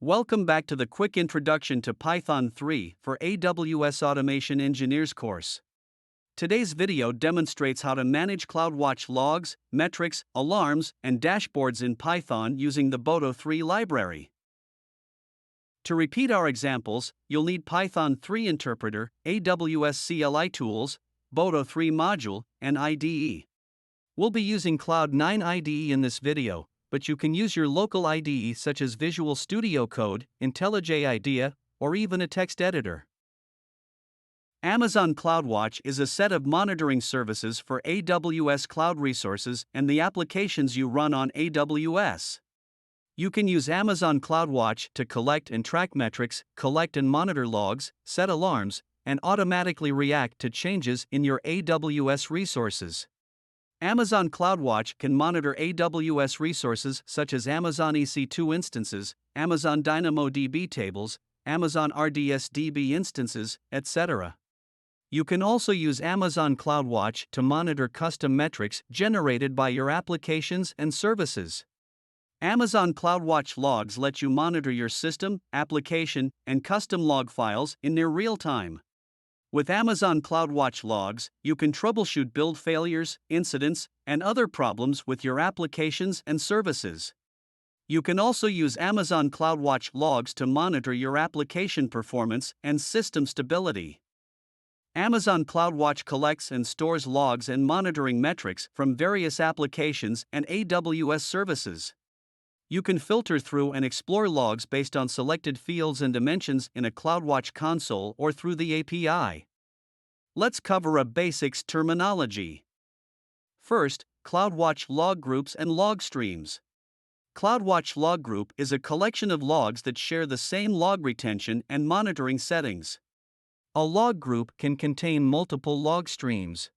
Welcome back to the Quick Introduction to Python 3 for AWS Automation Engineers course. Today's video demonstrates how to manage CloudWatch logs, metrics, alarms, and dashboards in Python using the Boto3 library. To repeat our examples, you'll need Python 3 interpreter, AWS CLI tools, Boto3 module, and IDE. We'll be using Cloud9 IDE in this video, but you can use your local IDE such as Visual Studio Code, IntelliJ IDEA, or even a text editor. Amazon CloudWatch is a set of monitoring services for AWS cloud resources and the applications you run on AWS. You can use Amazon CloudWatch to collect and track metrics, collect and monitor logs, set alarms, and automatically react to changes in your AWS resources. Amazon CloudWatch can monitor AWS resources such as Amazon EC2 instances, Amazon DynamoDB tables, Amazon RDS DB instances, etc. You can also use Amazon CloudWatch to monitor custom metrics generated by your applications and services. Amazon CloudWatch logs let you monitor your system, application, and custom log files in near real time. With Amazon CloudWatch logs, you can troubleshoot build failures, incidents, and other problems with your applications and services. You can also use Amazon CloudWatch logs to monitor your application performance and system stability. Amazon CloudWatch collects and stores logs and monitoring metrics from various applications and AWS services. You can filter through and explore logs based on selected fields and dimensions in a CloudWatch console or through the API. Let's cover a basics terminology. First, CloudWatch log groups and log streams. CloudWatch Log Group is a collection of logs that share the same log retention and monitoring settings. A log group can contain multiple log streams.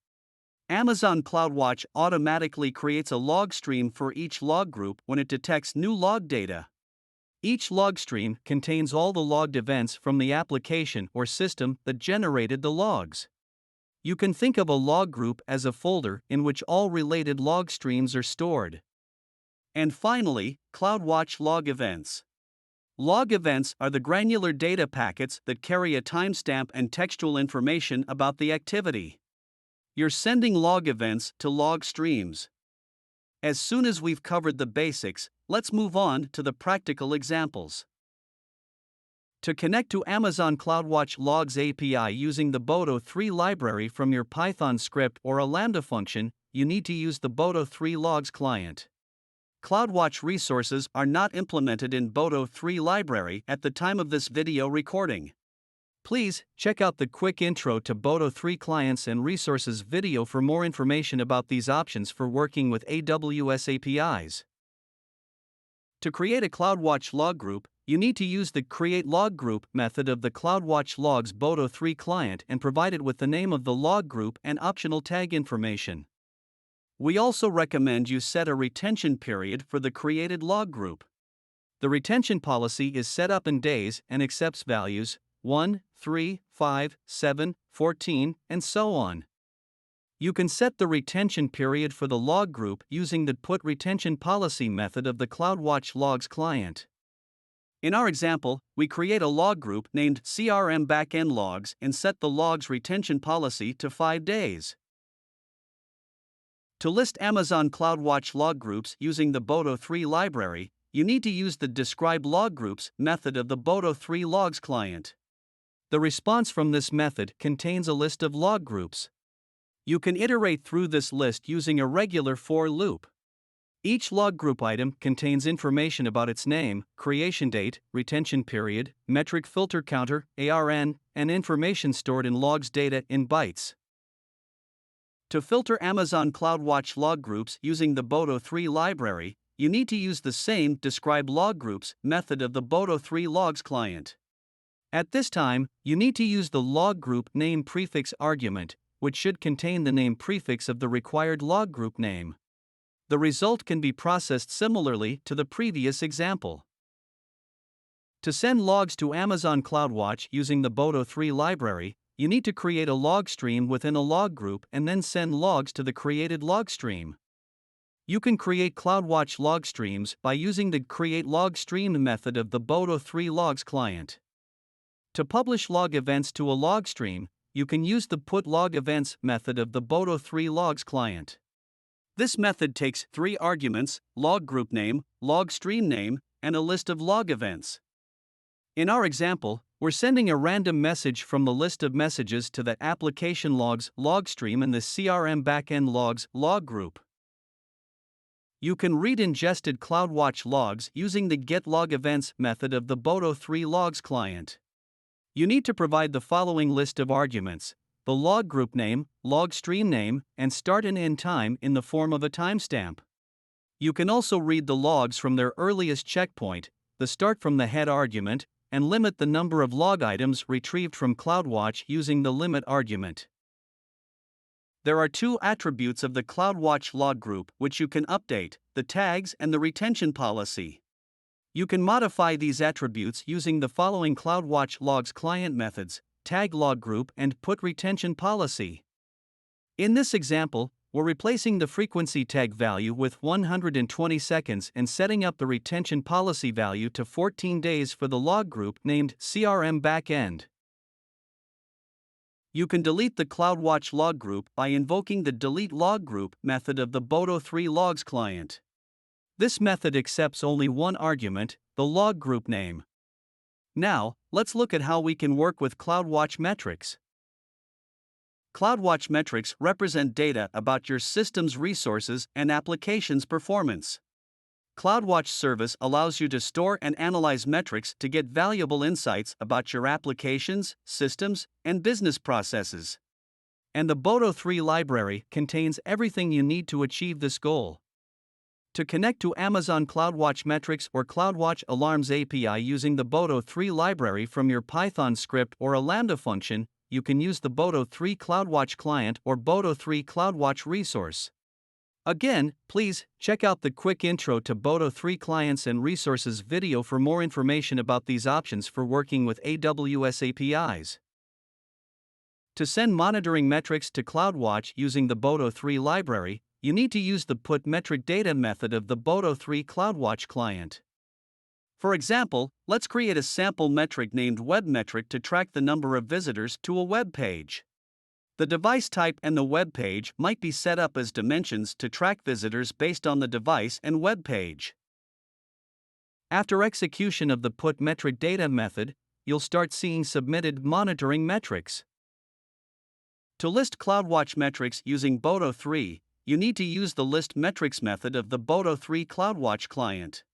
Amazon CloudWatch automatically creates a log stream for each log group when it detects new log data. Each log stream contains all the logged events from the application or system that generated the logs. You can think of a log group as a folder in which all related log streams are stored. And finally, CloudWatch Log Events. Log events are the granular data packets that carry a timestamp and textual information about the activity. You're sending log events to log streams. As soon as we've covered the basics, let's move on to the practical examples. To connect to Amazon CloudWatch Logs API using the Boto3 library from your Python script or a Lambda function, you need to use the Boto3 Logs client. CloudWatch resources are not implemented in Boto3 library at the time of this video recording. Please check out the quick intro to Boto3 clients and resources video for more information about these options for working with AWS APIs. To create a CloudWatch log group, you need to use the Create Log Group method of the CloudWatch Logs Boto3 client and provide it with the name of the log group and optional tag information. We also recommend you set a retention period for the created log group. The retention policy is set up in days and accepts values 1, 3, 5, 7, 14, and so on. You can set the retention period for the log group using the putRetentionPolicy method of the CloudWatch Logs client. In our example, we create a log group named CRM Backend Logs and set the logs retention policy to 5 days. To list Amazon CloudWatch log groups using the Boto3 library, you need to use the Describe Log Groups method of the Boto3 Logs client. The response from this method contains a list of log groups. You can iterate through this list using a regular for loop. Each log group item contains information about its name, creation date, retention period, metric filter counter, ARN, and information stored in logs data in bytes. To filter Amazon CloudWatch log groups using the Boto3 library, you need to use the same Describe Log Groups method of the Boto3 Logs client. At this time, you need to use the log group name prefix argument, which should contain the name prefix of the required log group name. The result can be processed similarly to the previous example. To send logs to Amazon CloudWatch using the Boto3 library, you need to create a log stream within a log group and then send logs to the created log stream. You can create CloudWatch log streams by using the Create Log Stream method of the Boto3 Logs client. To publish log events to a log stream, you can use the Put Log Events method of the Boto3 Logs client. This method takes 3 arguments: log group name, log stream name, and a list of log events. In our example, we're sending a random message from the list of messages to the application logs log stream in the CRM backend logs log group. You can read ingested CloudWatch logs using the getLogEvents method of the Boto3 Logs client. You need to provide the following list of arguments: the log group name, log stream name, and start and end time in the form of a timestamp. You can also read the logs from their earliest checkpoint, the start from the head argument, and limit the number of log items retrieved from CloudWatch using the limit argument. There are 2 attributes of the CloudWatch Log Group which you can update: the tags and the retention policy. You can modify these attributes using the following CloudWatch Logs client methods: tag log group and put retention policy. In this example, we're replacing the frequency tag value with 120 seconds and setting up the retention policy value to 14 days for the log group named CRM backend. You can delete the CloudWatch Log Group by invoking the Delete Log Group method of the Boto3 Logs client. This method accepts only one argument, the log group name. Now, let's look at how we can work with CloudWatch metrics. CloudWatch metrics represent data about your system's resources and applications' performance. CloudWatch service allows you to store and analyze metrics to get valuable insights about your applications, systems, and business processes. And the Boto3 library contains everything you need to achieve this goal. To connect to Amazon CloudWatch Metrics or CloudWatch Alarms API using the Boto3 library from your Python script or a Lambda function, you can use the Boto3 CloudWatch client or Boto3 CloudWatch resource. Again, please check out the quick intro to Boto3 clients and resources video for more information about these options for working with AWS APIs. To send monitoring metrics to CloudWatch using the Boto3 library, you need to use the Put Metric Data method of the Boto3 CloudWatch client. For example, let's create a sample metric named WebMetric to track the number of visitors to a web page. The device type and the web page might be set up as dimensions to track visitors based on the device and web page. After execution of the Put Metric Data method, you'll start seeing submitted monitoring metrics. To list CloudWatch metrics using Boto3, you need to use the List Metrics method of the Boto3 CloudWatch client.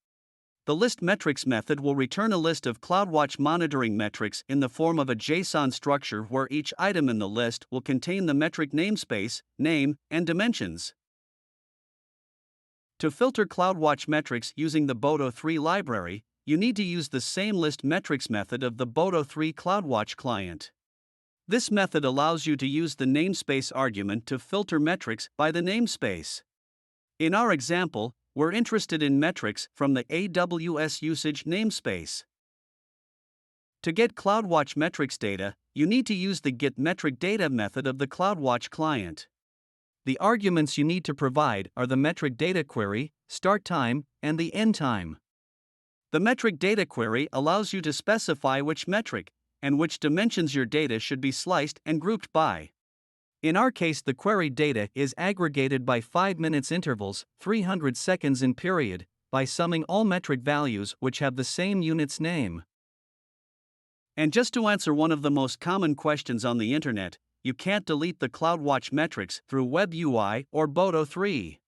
The List Metrics method will return a list of CloudWatch monitoring metrics in the form of a JSON structure where each item in the list will contain the metric namespace, name, and dimensions. To filter CloudWatch metrics using the Boto3 library, you need to use the same List Metrics method of the Boto3 CloudWatch client. This method allows you to use the namespace argument to filter metrics by the namespace. In our example, we're interested in metrics from the AWS usage namespace. To get CloudWatch metrics data, you need to use the getMetricData method of the CloudWatch client. The arguments you need to provide are the metric data query, start time, and the end time. The metric data query allows you to specify which metric and which dimensions your data should be sliced and grouped by. In our case, the query data is aggregated by 5 minutes intervals, 300 seconds in period, by summing all metric values which have the same unit's name. And just to answer one of the most common questions on the internet, you can't delete the CloudWatch metrics through WebUI or Boto3.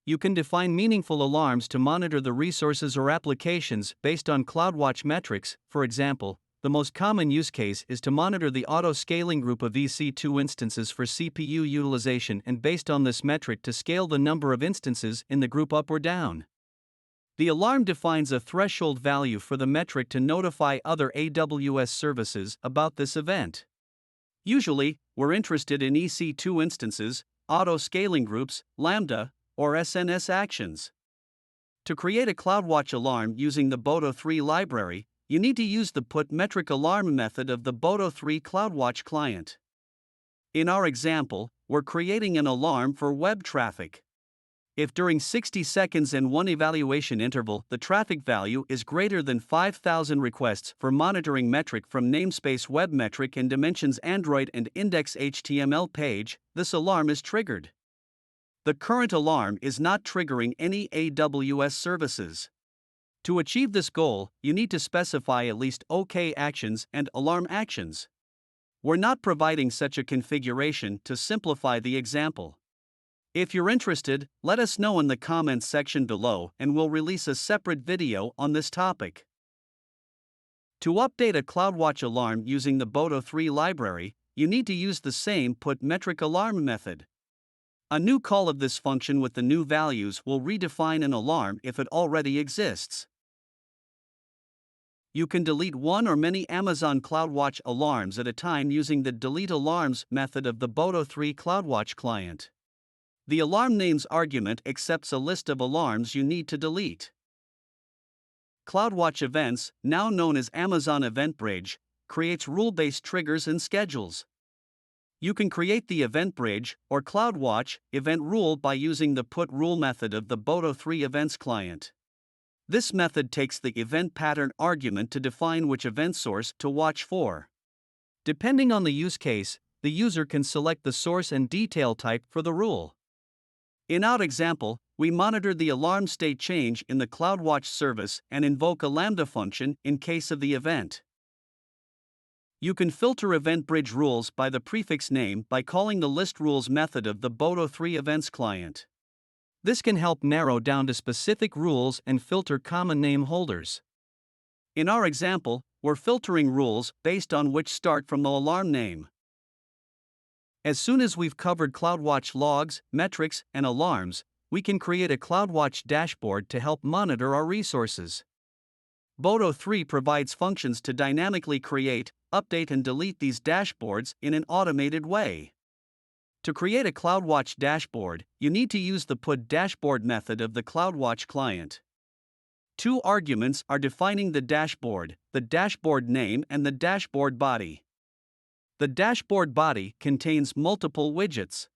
You can define meaningful alarms to monitor the resources or applications based on CloudWatch metrics. For example, the most common use case is to monitor the auto-scaling group of EC2 instances for CPU utilization and based on this metric to scale the number of instances in the group up or down. The alarm defines a threshold value for the metric to notify other AWS services about this event. Usually, we're interested in EC2 instances, auto-scaling groups, Lambda, or SNS actions. To create a CloudWatch alarm using the Boto3 library, you need to use the Put Metric Alarm method of the Boto3 CloudWatch client. In our example, we're creating an alarm for web traffic. If during 60 seconds and one evaluation interval the traffic value is greater than 5,000 requests for monitoring metric from namespace web metric and dimensions Android and index HTML page, this alarm is triggered. The current alarm is not triggering any AWS services. To achieve this goal, you need to specify at least OK actions and alarm actions. We're not providing such a configuration to simplify the example. If you're interested, let us know in the comments section below and we'll release a separate video on this topic. To update a CloudWatch alarm using the Boto3 library, you need to use the same put metric alarm method. A new call of this function with the new values will redefine an alarm if it already exists. You can delete one or many Amazon CloudWatch alarms at a time using the delete alarms method of the Boto3 CloudWatch client. The alarm names argument accepts a list of alarms you need to delete. CloudWatch Events, now known as Amazon EventBridge, creates rule-based triggers and schedules. You can create the EventBridge or CloudWatch event rule by using the put rule method of the Boto3 Events client. This method takes the event pattern argument to define which event source to watch for. Depending on the use case, the user can select the source and detail type for the rule. In our example, we monitor the alarm state change in the CloudWatch service and invoke a Lambda function in case of the event. You can filter EventBridge rules by the prefix name by calling the list rules method of the Boto3 Events client. This can help narrow down to specific rules and filter common name holders. In our example, we're filtering rules based on which start from the alarm name. As soon as we've covered CloudWatch logs, metrics, and alarms, we can create a CloudWatch dashboard to help monitor our resources. Boto3 provides functions to dynamically create, update, and delete these dashboards in an automated way. To create a CloudWatch dashboard, you need to use the put dashboard method of the CloudWatch client. Two arguments are defining the dashboard name and the dashboard body. The dashboard body contains multiple widgets.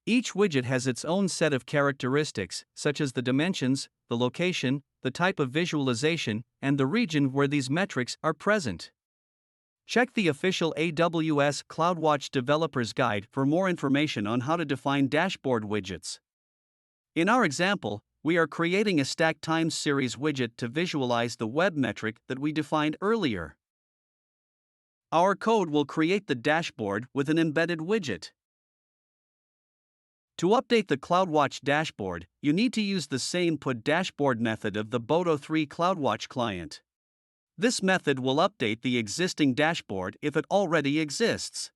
Each widget has its own set of characteristics, such as the dimensions, the location, the type of visualization, and the region where these metrics are present. Check the official AWS CloudWatch Developer's Guide for more information on how to define dashboard widgets. In our example, we are creating a stack times series widget to visualize the web metric that we defined earlier. Our code will create the dashboard with an embedded widget. To update the CloudWatch dashboard, you need to use the same put dashboard method of the Boto3 CloudWatch client. This method will update the existing dashboard if it already exists.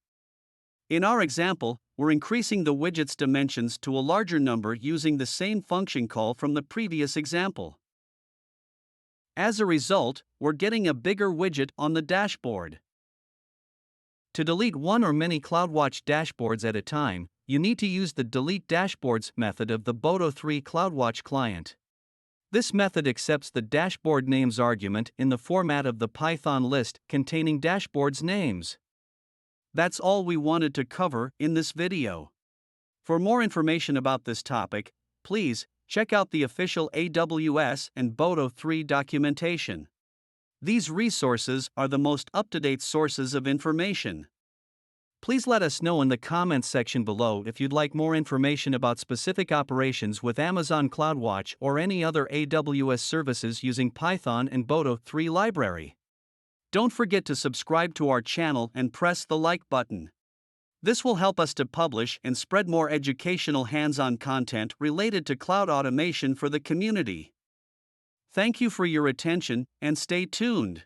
In our example, we're increasing the widget's dimensions to a larger number using the same function call from the previous example. As a result, we're getting a bigger widget on the dashboard. To delete one or many CloudWatch dashboards at a time, you need to use the delete dashboards method of the Boto3 CloudWatch client. This method accepts the dashboard names argument in the format of the Python list containing dashboards names. That's all we wanted to cover in this video. For more information about this topic, please check out the official AWS and Boto3 documentation. These resources are the most up-to-date sources of information. Please let us know in the comments section below if you'd like more information about specific operations with Amazon CloudWatch or any other AWS services using Python and Boto3 library. Don't forget to subscribe to our channel and press the like button. This will help us to publish and spread more educational hands-on content related to cloud automation for the community. Thank you for your attention and stay tuned.